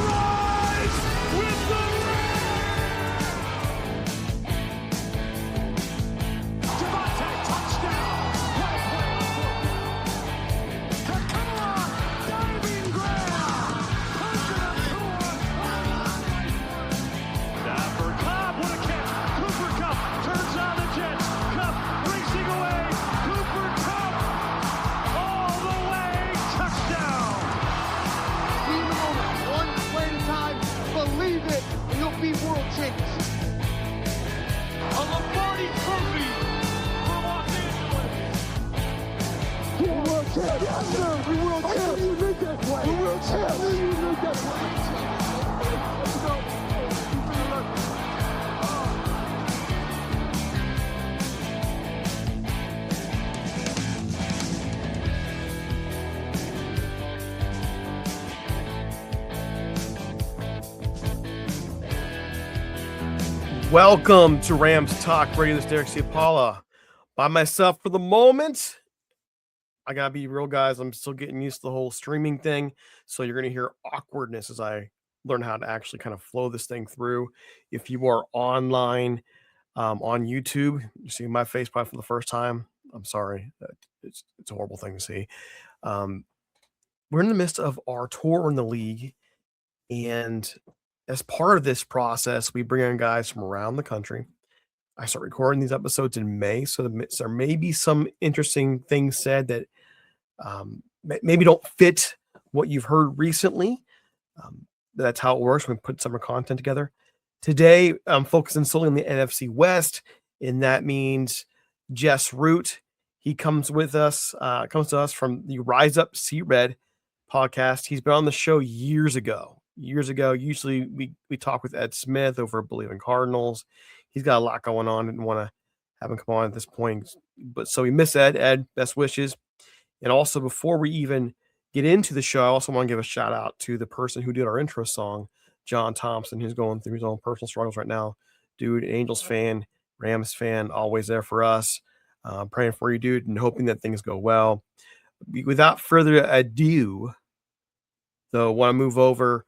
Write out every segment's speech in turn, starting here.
rise with the Devontae, touchdown! What a play! Ciapala, diving grab! Punching up Stafford, Cobb, what a catch! Cooper Kupp turns on the Jets. Kupp racing away. Cooper Kupp all the way, touchdown! Be in the moment, one play at a time, believe it, and you'll be world champions. A Lombardi trophy for Los Angeles. We're world champions. Yes, sir. We're world champions. You make that play. We're world champions. You make that play. Let's go. Welcome to Rams Talk Radio. This is Derek Ciapala by myself for the moment. I gotta be real, guys. I'm still getting used to the whole streaming thing, so you're gonna hear awkwardness as I learn how to actually kind of flow this thing through. If you are online on YouTube, you see my face probably for the first time. I'm sorry. It's a horrible thing to see. We're in the midst of our tour in the league, and as part of this process, we bring in guys from around the country. I start recording these episodes in May, so there may be some interesting things said that maybe don't fit what you've heard recently. That's how it works when we put summer content together. Today, I'm focusing solely on the NFC West, and that means Jess Root. He comes to us from the Rise Up See Red podcast. He's been on the show years ago. Usually we talk with Ed Smith over at Believe in Cardinals. He's got a lot going on. Didn't want to have him come on at this point, but so we miss Ed. Ed, best wishes. And also, before we even get into the show, I also want to give a shout out to the person who did our intro song, John Thompson, who's going through his own personal struggles right now. Dude, Angels fan, Rams fan, always there for us. Praying for you, dude, and hoping that things go well. Without further ado, though, I want to move over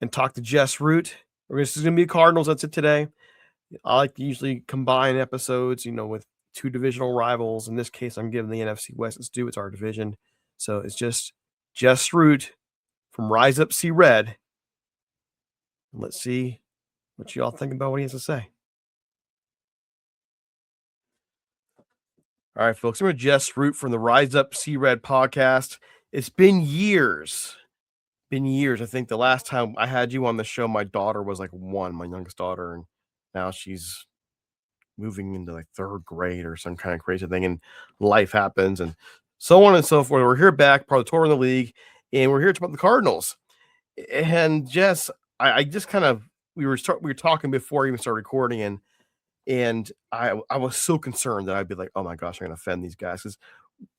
and talk to Jess Root. This is going to be Cardinals. That's it today. I like to usually combine episodes, with two divisional rivals. In this case, I'm giving the NFC West its due. It's our division. So it's just Jess Root from Rise Up See Red. Let's see what y'all think about what he has to say. All right, folks. I'm with Jess Root from the Rise Up See Red podcast. It's been years. I think the last time I had you on the show, my daughter was like 1, my youngest daughter, and now she's moving into like 3rd grade or some kind of crazy thing, and life happens and so on and so forth. We're here back, part of the tour in the league, and we're here to talk about the Cardinals. And Jess, I just kind of we were talking before we even started recording, and I was so concerned that I'd be like, oh my gosh, I'm gonna offend these guys.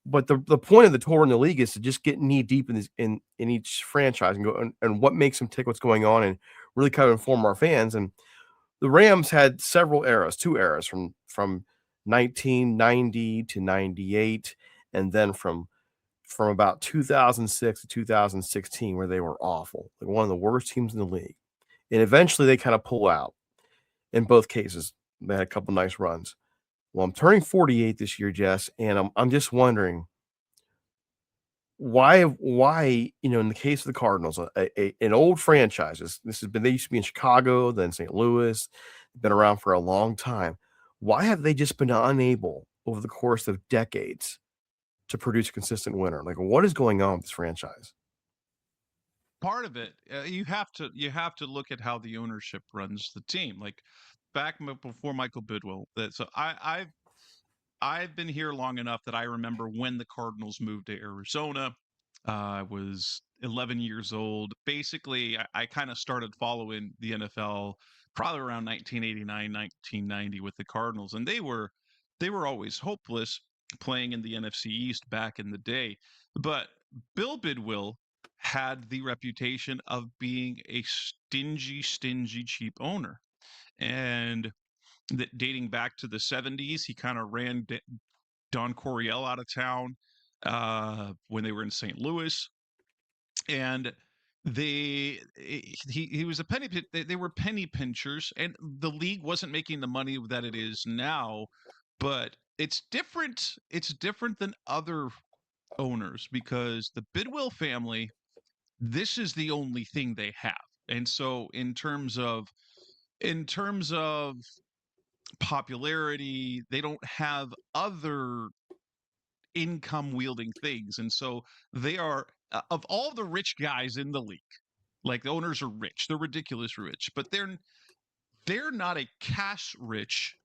But the point of the tour in the league is to just get knee deep in each franchise and go and what makes them tick, what's going on, and really kind of inform our fans. And the Rams had several eras, 2 eras from 1990 to 98, and then from about 2006 to 2016, where they were awful, like one of the worst teams in the league. And eventually they kind of pull out. In both cases, they had a couple nice runs. Well, I'm turning 48 this year, Jess, and I'm just wondering why in the case of the Cardinals, an old franchise, they used to be in Chicago, then St. Louis, been around for a long time. Why have they just been unable over the course of decades to produce a consistent winner? Like, what is going on with this franchise? Part of it, you have to look at how the ownership runs the team. Like back before Michael Bidwill, so I've been here long enough that I remember when the Cardinals moved to Arizona. I was 11 years old. Basically, I kind of started following the NFL probably around 1989, 1990 with the Cardinals, and they were always hopeless playing in the NFC East back in the day. But Bill Bidwill had the reputation of being a stingy, cheap owner. And dating back to the 70s, he kind of ran Don Coryell out of town when they were in St. Louis. And he was a they were penny pinchers, and the league wasn't making the money that it is now. But it's different than other owners because the Bidwell family, this is the only thing they have. And so in terms of popularity, they don't have other income wielding things. And so they are of all the rich guys in the league, like the owners are rich, they're ridiculous rich, but they're not a cash rich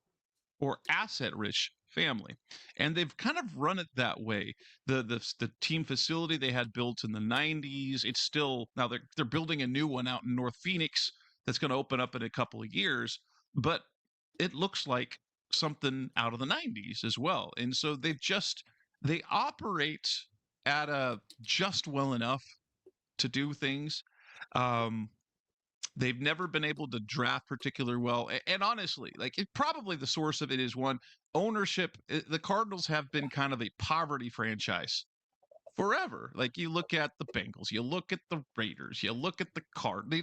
or asset rich family, and they've kind of run it that way. The team facility they had built in the 90s, it's still now they're building a new one out in North Phoenix that's going to open up in a couple of years, but it looks like something out of the 90s as well. And so they operate at a just well enough to do things. um They've never been able to draft particularly well. And honestly, like probably the source of it is one, ownership. The Cardinals have been kind of a poverty franchise forever. Like you look at the Bengals, you look at the Raiders, you look at the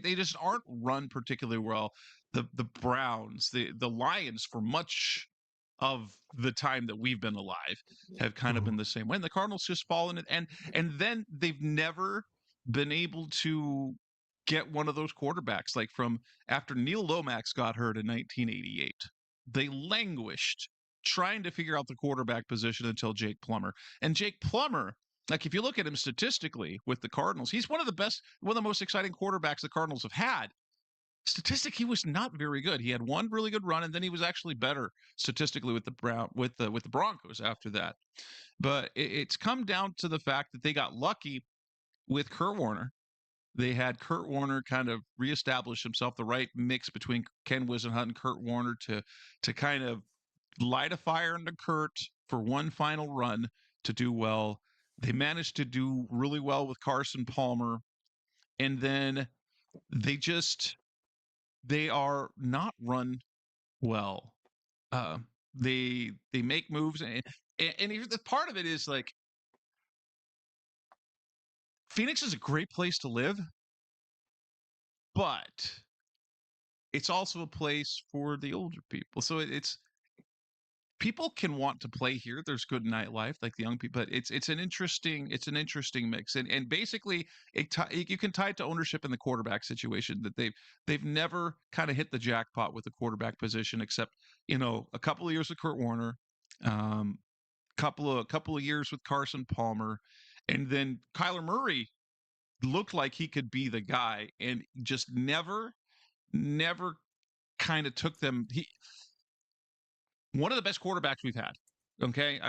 they just aren't run particularly well. The Browns, the Lions for much of the time that we've been alive have kind of been the same way. And the Cardinals just fallen and then they've never been able to get one of those quarterbacks like from after Neil Lomax got hurt in 1988. They languished trying to figure out the quarterback position until Jake Plummer. And Jake Plummer, like if you look at him statistically with the Cardinals, he's one of the most exciting quarterbacks the Cardinals have had. Statistic, he was not very good. He had one really good run, and then he was actually better statistically with the Broncos after that. But it's come down to the fact that they got lucky with Kurt Warner. They had Kurt Warner kind of reestablish himself, the right mix between Ken Whisenhunt and Kurt Warner to kind of light a fire into Kurt for one final run to do well. They managed to do really well with Carson Palmer, and then they are not run well. Uh, they make moves, and the part of it is like Phoenix is a great place to live, but it's also a place for the older people. So it's people can want to play here. There's good nightlife, like the young people, but it's an interesting mix. And basically, you can tie it to ownership in the quarterback situation that they've never kind of hit the jackpot with the quarterback position, except a couple of years with Kurt Warner, couple of years with Carson Palmer, and then Kyler Murray looked like he could be the guy, and just never kind of took them. One of the best quarterbacks we've had. Okay,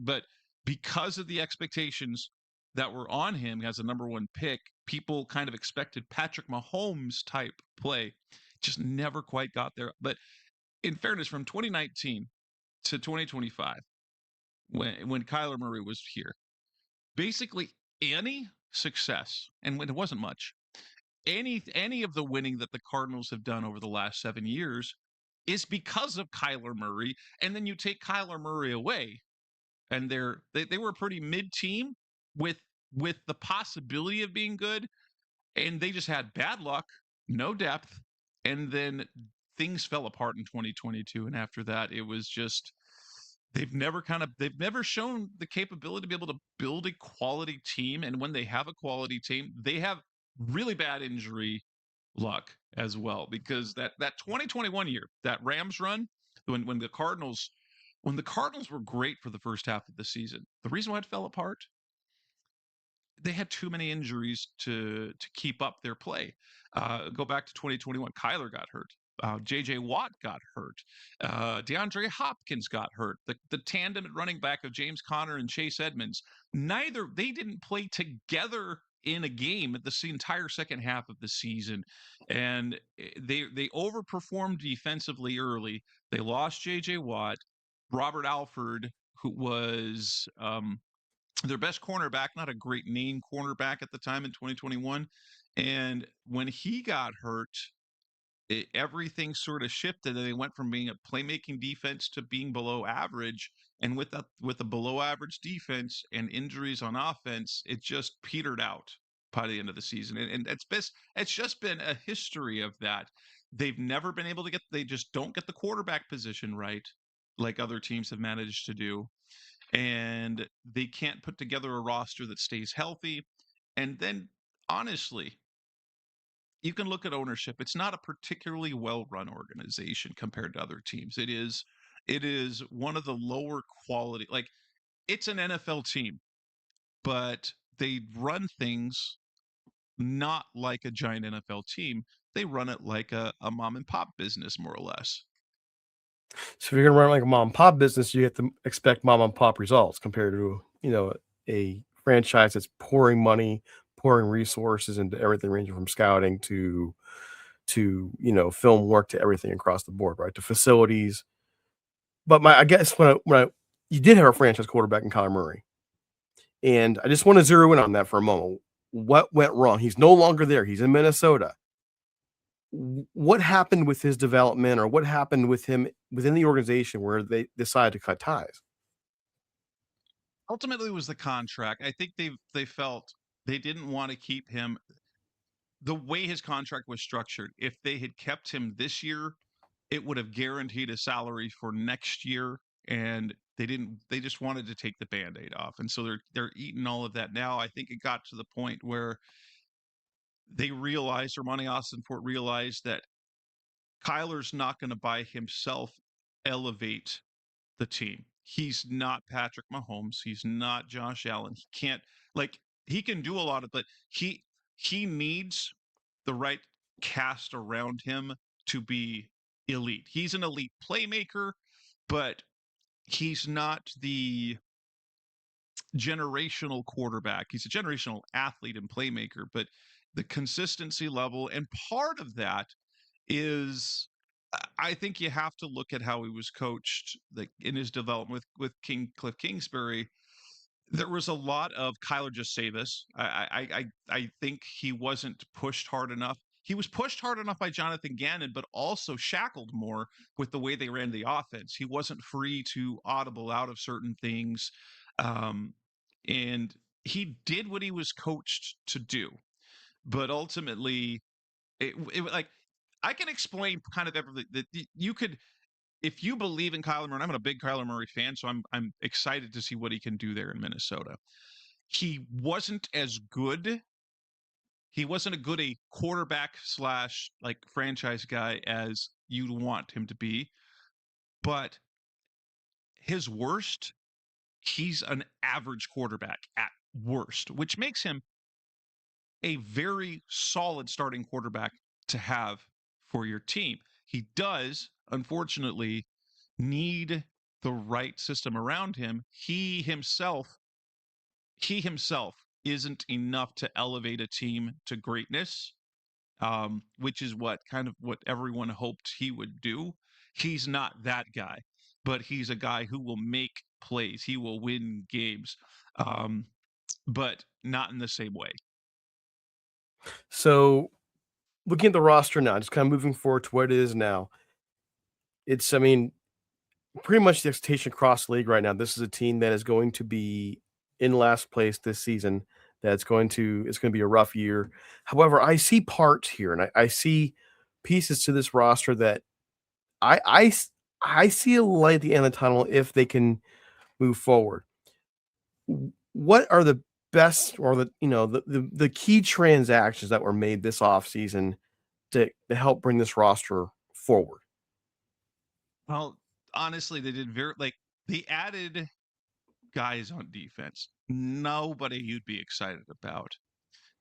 but because of the expectations that were on him as a number one pick, people kind of expected Patrick Mahomes type play. Just never quite got there. But in fairness, from 2019 to 2025, when Kyler Murray was here, basically any success, and when it wasn't much, any of the winning that the Cardinals have done over the last 7 years is because of Kyler Murray. And then you take Kyler Murray away, and they were a pretty mid team with the possibility of being good, and they just had bad luck, no depth, and then things fell apart in 2022. And after that, it was just they've never shown the capability to be able to build a quality team. And when they have a quality team, they have really bad injury luck as well, because that 2021 year, that Rams run, when the Cardinals were great for the first half of the season, the reason why it fell apart, they had too many injuries to keep up their play. Go back to 2021, Kyler got hurt. J.J. Watt got hurt. DeAndre Hopkins got hurt. The tandem at running back of James Conner and Chase Edmonds, they didn't play together in a game at the entire second half of the season, and they overperformed defensively early. They lost J.J. Watt. Robert Alford, who was their best cornerback, not a great name cornerback at the time in 2021, and when he got hurt, everything sort of shifted, and they went from being a playmaking defense to being below average. And with a below average defense and injuries on offense, it just petered out by the end of the season. And it's just been a history of that. They've never been able to they just don't get the quarterback position right like other teams have managed to do. And they can't put together a roster that stays healthy. And then, honestly, you can look at ownership. It's not a particularly well-run organization compared to other teams. It is one of the lower quality. Like, it's an NFL team, but they run things not like a giant NFL team. They run it like a mom and pop business, more or less. So if you're gonna run like a mom and pop business, you have to expect mom and pop results compared to a franchise that's pouring money, pouring resources into everything ranging from scouting to film work to everything across the board, right? To facilities. But I guess you did have a franchise quarterback in Kyler Murray, and I just want to zero in on that for a moment. What went wrong? He's no longer there. He's in Minnesota. What happened with his development, or what happened with him within the organization where they decided to cut ties? Ultimately, it was the contract. I think they felt they didn't want to keep him the way his contract was structured. If they had kept him this year, it would have guaranteed a salary for next year, and they didn't. They just wanted to take the Band-Aid off, and so they're eating all of that now. I think it got to the point where they realized, or Monty Austinfort realized, that Kyler's not going to by himself elevate the team. He's not Patrick Mahomes. He's not Josh Allen. He can't, like, he can do a lot of, but he needs the right cast around him to be elite. He's an elite playmaker, but he's not the generational quarterback. He's a generational athlete and playmaker, but the consistency level, and part of that is, I think you have to look at how he was coached, like in his development with Cliff Kingsbury. There was a lot of Kyler, just say this. I think he wasn't pushed hard enough. He was pushed hard enough by Jonathan Gannon, but also shackled more with the way they ran the offense. He wasn't free to audible out of certain things, and he did what he was coached to do. But ultimately, it like, I can explain kind of everything that you could, if you believe in Kyler Murray. I'm a big Kyler Murray fan, so I'm excited to see what he can do there in Minnesota. He wasn't as good. He wasn't a quarterback slash like franchise guy as you'd want him to be. But his worst, he's an average quarterback at worst, which makes him a very solid starting quarterback to have for your team. He does, unfortunately, need the right system around him. He himself isn't enough to elevate a team to greatness, which is what everyone hoped he would do. He's not that guy, but he's a guy who will make plays. He will win games, but not in the same way. So looking at the roster now, just kind of moving forward to what it is now, I mean, pretty much the expectation across the league right now. This is a team that is going to be in last place this season. It's going to be a rough year. However, I see parts here, and I see pieces to this roster that I see a light at the end of the tunnel if they can move forward. What are the best, or the key transactions that were made this offseason to help bring this roster forward? Well, honestly, they did they added guys on defense. Nobody you'd be excited about.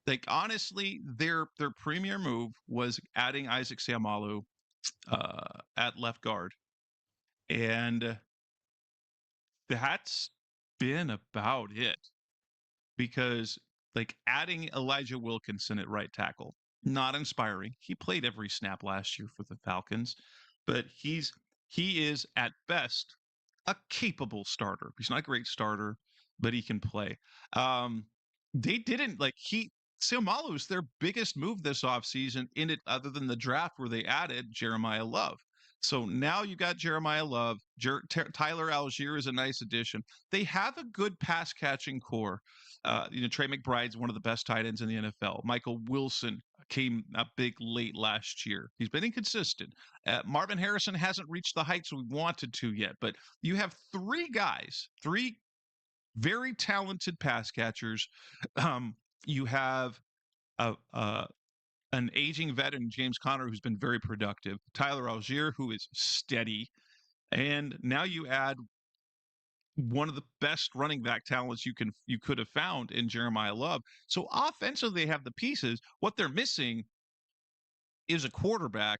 Like, honestly, their premier move was adding Isaac Ciapala at left guard, and that's been about it. Because, like, adding Elijah Wilkinson at right tackle, not inspiring. He played every snap last year for the Falcons, but he is at best a capable starter. He's not a great starter, but he can play. They didn't like he Siamalu is their biggest move this offseason in it, other than the draft where they added Jeremiah Love. So now you got Jeremiah Love. Tyler Algier is a nice addition. They have a good pass catching core. Trey McBride's one of the best tight ends in the NFL. Michael Wilson came up big late last year. He's been inconsistent. Marvin Harrison hasn't reached the heights we wanted to yet, but you have three very talented pass catchers. You have an aging vet in James Conner who's been very productive. Tyler Algier, who is steady. And now you add one of the best running back talents you could have found in Jeremiah Love. So offensively, they have the pieces. What they're missing is a quarterback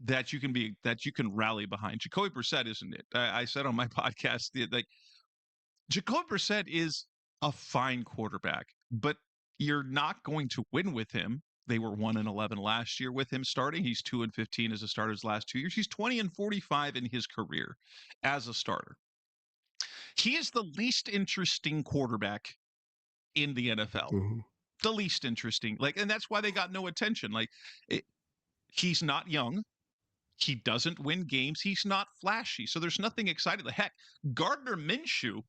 that you can rally behind. Jacoby Brissett isn't it? I said on my podcast that Jacoby Brissett is a fine quarterback, but you're not going to win with him. They were 1-11 last year with him starting. He's 2-15 as a starter his last 2 years. He's 20-45 in his career as a starter. He is the least interesting quarterback in the NFL. Mm-hmm. The least interesting. And that's why they got no attention. He's not young. He doesn't win games. He's not flashy. So there's nothing exciting. Heck, Gardner Minshew,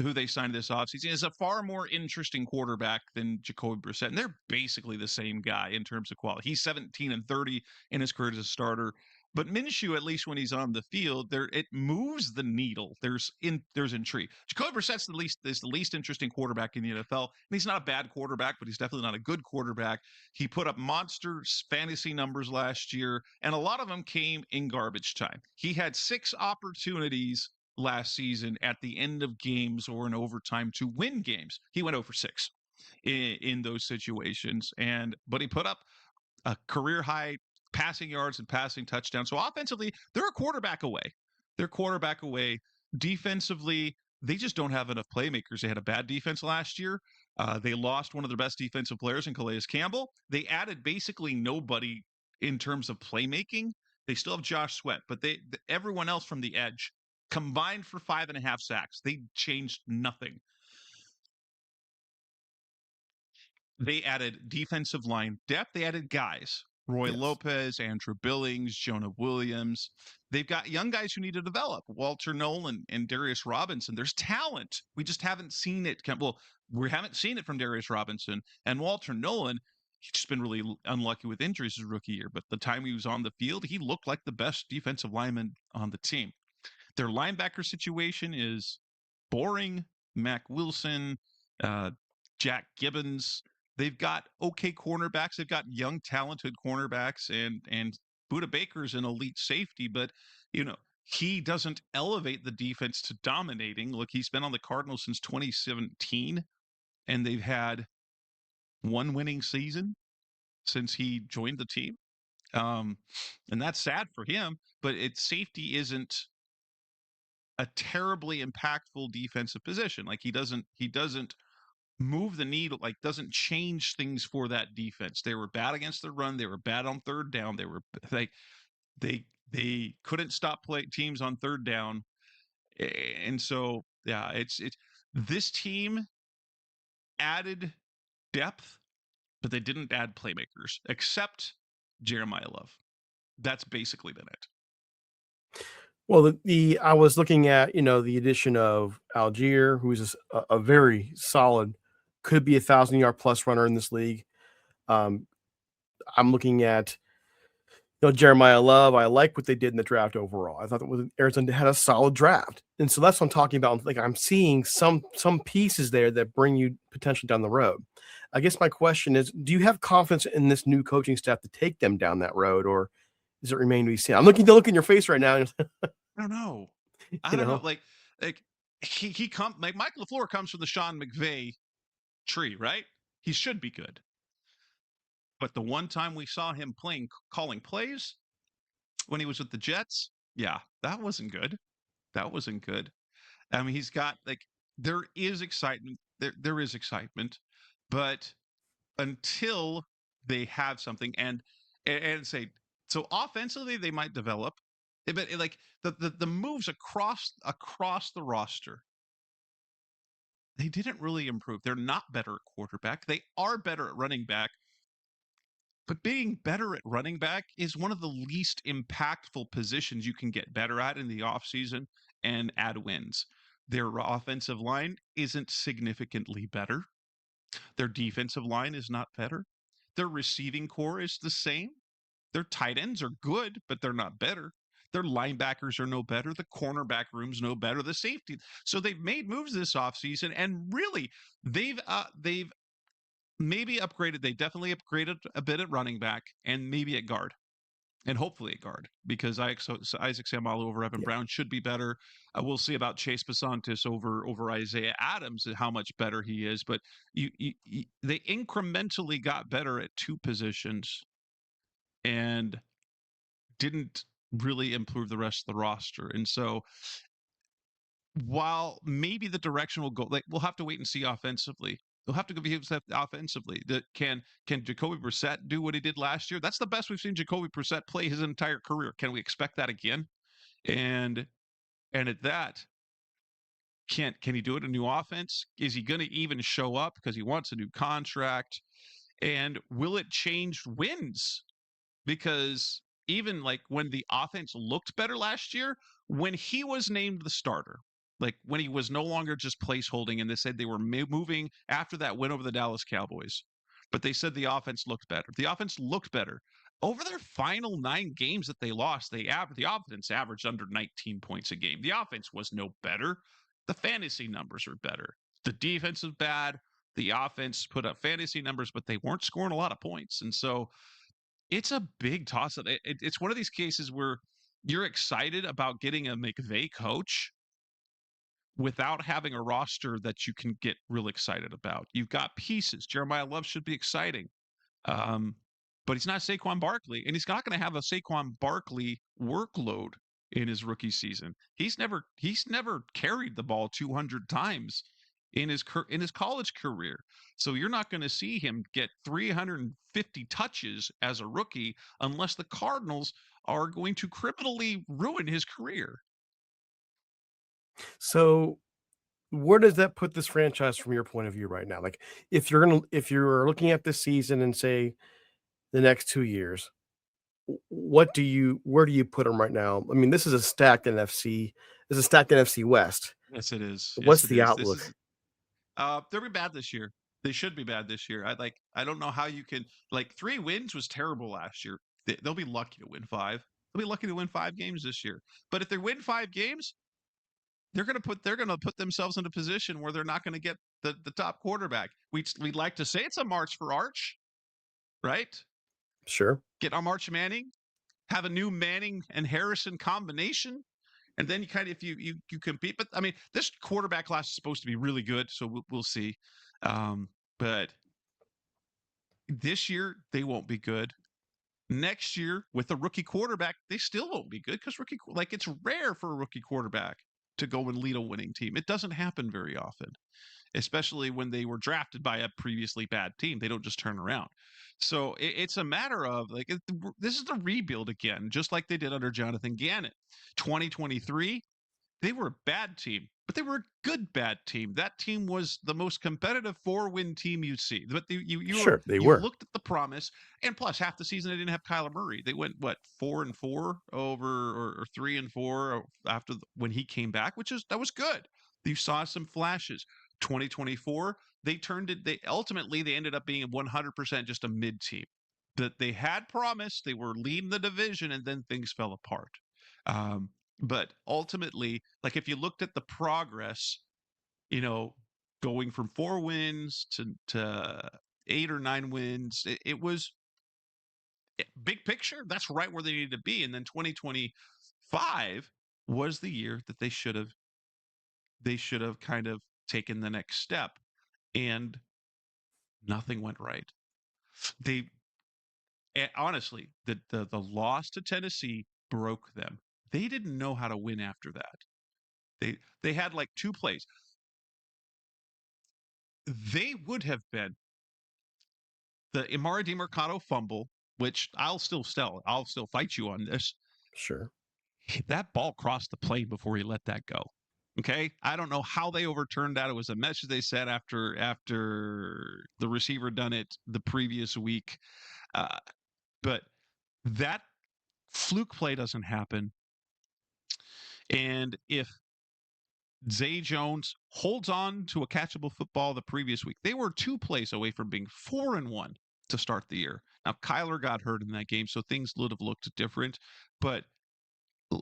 who they signed this offseason, is a far more interesting quarterback than Jacoby Brissett. And they're basically the same guy in terms of quality. He's 17-30 in his career as a starter. But Minshew, at least when he's on the field, it moves the needle. There's intrigue. Jacoby Brissett's the least interesting quarterback in the NFL. And he's not a bad quarterback, but he's definitely not a good quarterback. He put up monster fantasy numbers last year, and a lot of them came in garbage time. He had 6 opportunities last season at the end of games or in overtime to win games. He went over 6 in those situations, but he put up a career high passing yards and passing touchdowns. So offensively, they're a quarterback away. Defensively, they just don't have enough playmakers. They had a bad defense last year. They lost one of their best defensive players in Calais Campbell. They added basically nobody in terms of playmaking. They still have Josh Sweat, but everyone else from the edge combined for 5.5 sacks. They changed nothing. They added defensive line depth. They added guys. Roy Lopez, Andrew Billings, Jonah Williams. They've got young guys who need to develop. Walter Nolan and Darius Robinson. There's talent. We just haven't seen it. Well, we haven't seen it from Darius Robinson. And Walter Nolan, he's just been really unlucky with injuries his rookie year. But the time he was on the field, he looked like the best defensive lineman on the team. Their linebacker situation is boring. Mac Wilson, Jack Gibbons. They've got okay cornerbacks. They've got young, talented cornerbacks, and Budda Baker's an elite safety, but he doesn't elevate the defense to dominating. Look, he's been on the Cardinals since 2017, and they've had one winning season since he joined the team. And that's sad for him, but safety isn't a terribly impactful defensive position. He doesn't move the needle, doesn't change things for that defense. They were bad against the run. They were bad on third down. They couldn't stop teams on third down. And so, yeah, it's this team added depth, but they didn't add playmakers except Jeremiah Love. That's basically been it. Well, I was looking at, the addition of Algier, who is a very solid, could be 1,000-yard plus runner in this league. I'm looking at, Jeremiah Love. I like what they did in the draft overall. I thought that Arizona had a solid draft. And so that's what I'm talking about. I'm seeing some pieces there that bring you potentially down the road. I guess my question is, do you have confidence in this new coaching staff to take them down that road, or does it remain to be seen? I'm looking to look in your face right now. I don't know. I don't know. Michael LaFleur comes from the Sean McVay tree, right? He should be good. But the one time we saw him calling plays when he was with the Jets, yeah, that wasn't good. I mean, he's got there is excitement. There is excitement, but until they have something and say, so offensively they might develop, but the moves across the roster, they didn't really improve. They're not better at quarterback. They are better at running back. But being better at running back is one of the least impactful positions you can get better at in the offseason and add wins. Their offensive line isn't significantly better. Their defensive line is not better. Their receiving core is the same. Their tight ends are good, but they're not better. Their linebackers are no better. The cornerback room's no better. The safety. So they've made moves this offseason, and really, they've maybe upgraded. They definitely upgraded a bit at running back and maybe at guard. And hopefully at guard, because Isaac Ciapala over Evan Brown should be better. We'll see about Chase Basantis over Isaiah Adams and how much better he is. But they incrementally got better at two positions and didn't really improve the rest of the roster. And so while maybe the direction will go, like we'll have to wait and see offensively. They'll have to be offensively. Can Jacoby Brissett do what he did last year? That's the best we've seen Jacoby Brissett play his entire career. Can we expect that again? And at that, can he do it in a new offense? Is he going to even show up because he wants a new contract? And will it change wins? Because even like when the offense looked better last year, when he was named the starter, like when he was no longer just placeholding, and they said they were moving after that win over the Dallas Cowboys, but they said the offense looked better. The offense looked better. Over their final 9 games that they lost, the offense averaged under 19 points a game. The offense was no better. The fantasy numbers are better. The defense is bad. The offense put up fantasy numbers, but they weren't scoring a lot of points. And so it's a big toss-up. It's one of these cases where you're excited about getting a McVay coach without having a roster that you can get real excited about. You've got pieces. Jeremiah Love should be exciting. But he's not Saquon Barkley, and he's not going to have a Saquon Barkley workload in his rookie season. He's never carried the ball 200 times in his college career. So you're not going to see him get 350 touches as a rookie unless the Cardinals are going to criminally ruin his career. So where does that put this franchise from your point of view right now? Like if you're looking at this season and say the next 2 years, where do you put them right now? I mean, this is a stacked NFC. This is a stacked NFC West. Yes, it is. What's the outlook? They'll be bad this year. They should be bad this year. I don't know how you can, 3 wins was terrible last year. They'll be lucky to win 5. They'll be lucky to win 5 games this year. But if they win 5 games, they're going to put themselves in a position where they're not going to get the top quarterback. We'd like to say it's a march for Arch, right? Sure. Get our March Manning, have a new Manning and Harrison combination, and then you kind of, if you compete. But I mean, this quarterback class is supposed to be really good, so we'll see. But this year they won't be good. Next year with a rookie quarterback, they still won't be good because it's rare for a rookie quarterback to go and lead a winning team. It doesn't happen very often, especially when they were drafted by a previously bad team. They don't just turn around. So it's a matter of this is the rebuild again, just like they did under Jonathan Gannon. 2023, they were a bad team, but they were a good bad team. That team was the most competitive 4-win team you see. But you looked at the promise, and plus half the season they didn't have Kyler Murray. They went 4-4 over or 3-4 after when he came back, that was good. You saw some flashes. 2024, they ultimately ended up being 100% just a mid team. That they had promise, they were leading the division, and then things fell apart. But ultimately, if you looked at the progress, going from 4 wins to 8 or 9 wins, it was big picture. That's right where they needed to be. And then 2025 was the year that they should have kind of taken the next step, and nothing went right. Honestly, the loss to Tennessee broke them. They didn't know how to win after that. They had 2 plays. They would have been the Imari DiMercado fumble, which I'll still fight you on this. Sure. That ball crossed the plane before he let that go. Okay, I don't know how they overturned that. It was a message they said after the receiver done it the previous week. But that fluke play doesn't happen. And if Zay Jones holds on to a catchable football the previous week, they were 2 plays away from being 4-1 to start the year. Now, Kyler got hurt in that game, so things would have looked different. But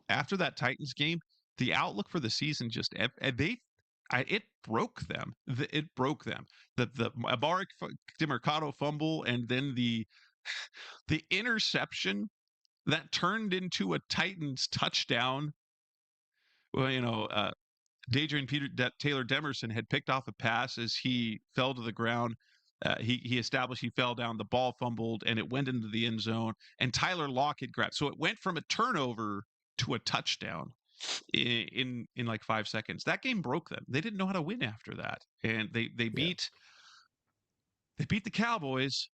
after that Titans game, the outlook for the season just it broke them. It broke them. The Amari DiMercato fumble and then the interception that turned into a Titans touchdown. Well, Dadrian Taylor Demerson had picked off a pass as he fell to the ground. He established he fell down, the ball fumbled, and it went into the end zone. And Tyler Lockett grabbed. So it went from a turnover to a touchdown in like 5 seconds. That game broke them. They didn't know how to win after that, and they beat the Cowboys.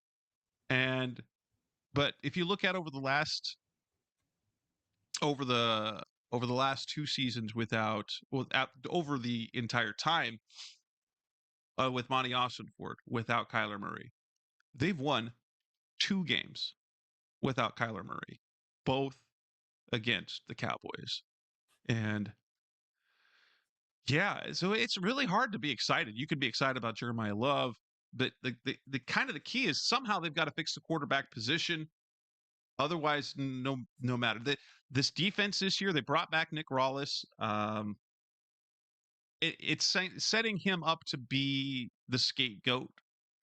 But if you look at over the last 2 seasons over the entire time with Monty Austinford, without Kyler Murray, they've won 2 games without Kyler Murray, both against the Cowboys. And yeah, so it's really hard to be excited. You could be excited about Jeremiah Love, but the kind of the key is somehow they've got to fix the quarterback position. Otherwise, no matter. This defense this year, they brought back Nick Rawlis. It's setting him up to be the scapegoat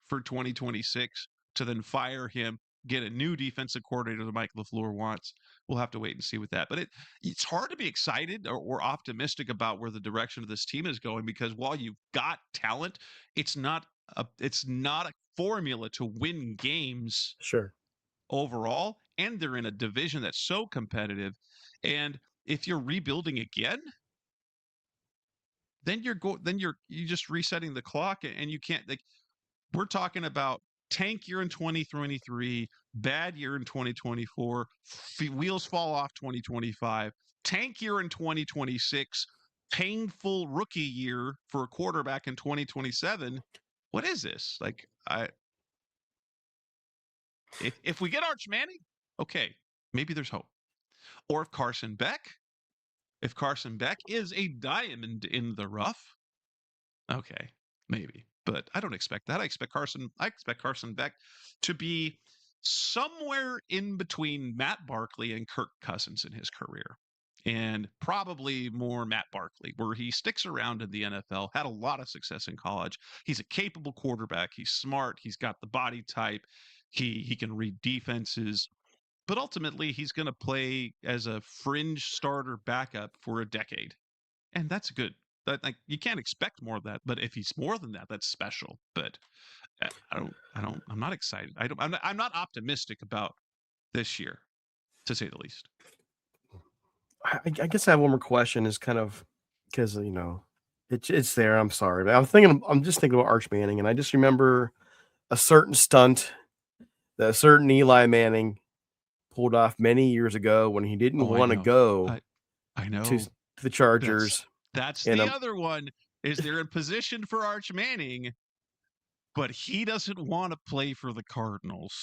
for 2026, to then fire him, get a new defensive coordinator that Mike LaFleur wants. We'll have to wait and see with that. But it's hard to be excited or optimistic about where the direction of this team is going, because while you've got talent, it's not a formula to win games. Sure. Overall, and they're in a division that's so competitive. And if you're rebuilding again, then you're just resetting the clock, and you can't, like, we're talking about tank year in 2023, bad year in 2024, wheels fall off 2025, tank year in 2026, painful rookie year for a quarterback in 2027. What is this? Like, if we get Arch Manning, okay, maybe there's hope. Or if Carson Beck is a diamond in the rough, okay, maybe. But I don't expect that. I expect Carson Beck to be somewhere in between Matt Barkley and Kirk Cousins in his career. And probably more Matt Barkley, where he sticks around in the NFL, had a lot of success in college. He's a capable quarterback. He's smart. He's got the body type. He can read defenses. But ultimately, he's going to play as a fringe starter backup for a decade. And that's good. Like, you can't expect more of that. But if he's more than that, that's special. But I'm not excited. I'm not optimistic about this year, to say the least. I guess I have one more question, is kind of because, it's there. I'm sorry, but I'm just thinking about Arch Manning, and I just remember a certain stunt that a certain Eli Manning pulled off many years ago when he didn't want to go I know to the Chargers. That's the other one, is they're in position for Arch Manning, but he doesn't want to play for the Cardinals.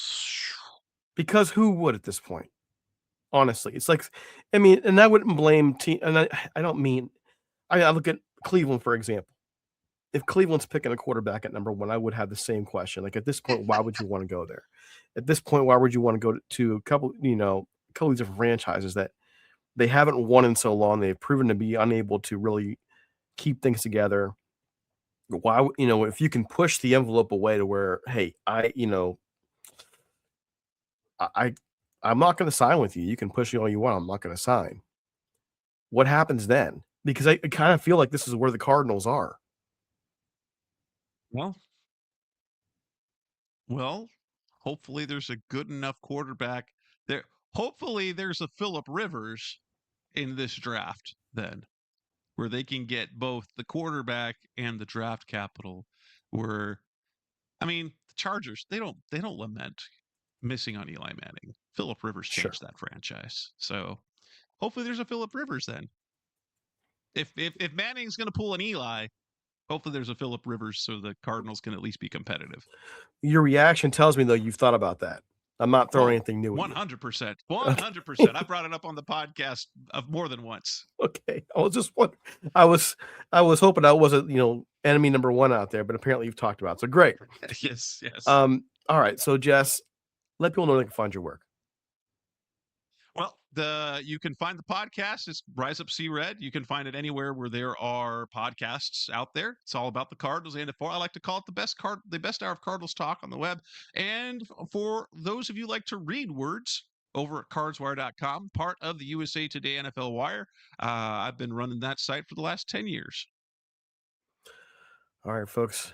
Because who would at this point? Honestly, it's like, and I wouldn't blame team. And I don't mean, I look at Cleveland, for example. If Cleveland's picking a quarterback at number 1, I would have the same question. Like, at this point, why would you want to go there? At this point, why would you want to go to a couple of these different franchises that they haven't won in so long? They've proven to be unable to really keep things together. Why, if you can push the envelope away to where, hey, I'm not going to sign with you. You can push me all you want. I'm not going to sign. What happens then? Because I kind of feel like this is where the Cardinals are. Well, hopefully there's a good enough quarterback there. Hopefully there's a Phillip Rivers in this draft then, where they can get both the quarterback and the draft capital. The Chargers, they don't lament missing on Eli Manning. Phillip Rivers changed that franchise. So hopefully there's a Phillip Rivers then. If Manning's going to pull an Eli, hopefully there's a Phillip Rivers so the Cardinals can at least be competitive. Your reaction tells me, though, you've thought about that. I'm not throwing anything new at you. 100%. 100%. I brought it up on the podcast more than once. Okay. I was just wondering. I was hoping I wasn't, enemy number one out there, but apparently you've talked about it. So great. Yes. All right. So Jess, let people know where they can find your work. Well, you can find the podcast. It's Rise Up See Red. You can find it anywhere where there are podcasts out there. It's all about the Cardinals and I like to call it the best hour of Cardinals talk on the web. And for those of you who like to read words, over at cardswire.com, part of the USA Today NFL Wire. I've been running that site for the last 10 years. All right, folks.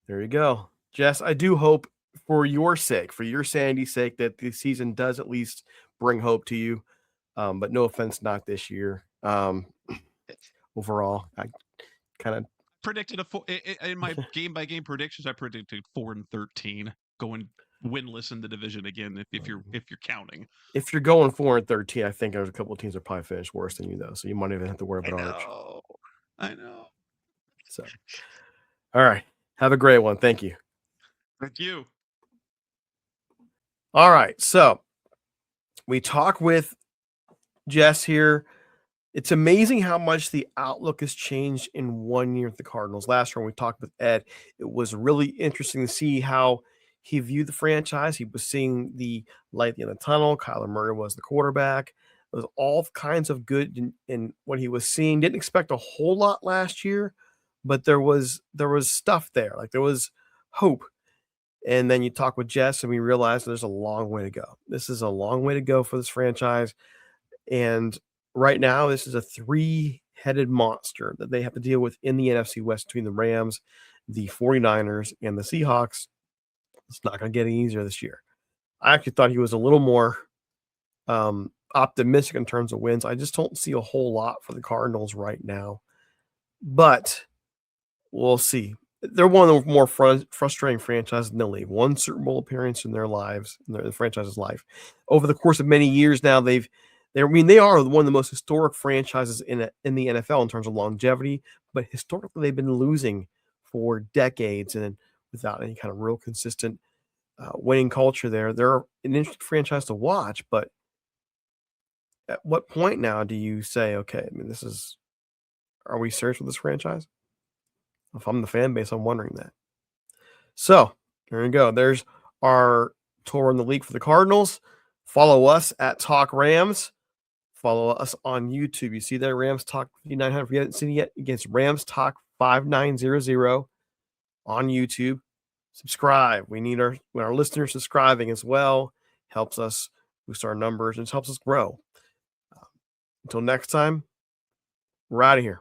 There you go. Jess, I do hope for your sake, for your sanity's sake, that the season does at least bring hope to you. But no offense, not this year. Overall, I kind of predicted in my game-by-game predictions, I predicted 4-13 going winless in the division again. If you're counting, if you're going 4-13, I think there's a couple of teams that probably finished worse than you though, so you might even have to worry about Arch. I know. So, all right, have a great one. Thank you. Thank you. All right, so we talk with Jess here. It's amazing how much the outlook has changed in 1 year at the Cardinals. Last year when we talked with Ed, it was really interesting to see how he viewed the franchise. He was seeing the light at the end of the tunnel. Kyler Murray was the quarterback. It was all kinds of good in what he was seeing. Didn't expect a whole lot last year, but there was stuff there. Like there was hope. And then you talk with Jess and we realize there's a long way to go. This is a long way to go for this franchise. And right now, this is a three-headed monster that they have to deal with in the NFC West between the Rams, the 49ers, and the Seahawks. It's not going to get any easier this year. I actually thought he was a little more optimistic in terms of wins. I just don't see a whole lot for the Cardinals right now. But we'll see. They're one of the more frustrating franchises in the league. One Super Bowl appearance in their lives, in their franchise's life. Over the course of many years now, they are one of the most historic franchises in the NFL in terms of longevity, but historically they've been losing for decades and without any kind of real consistent winning culture there. They're an interesting franchise to watch, but at what point now do you say, okay, are we serious with this franchise? If I'm the fan base, I'm wondering that. So there you go. There's our tour in the league for the Cardinals. Follow us at Talk Rams. Follow us on YouTube. You see that Rams Talk 5900. If you haven't seen it yet, against Rams Talk 5900 on YouTube. Subscribe. We need our listeners subscribing as well. Helps us boost our numbers and helps us grow. Until next time, we're out of here.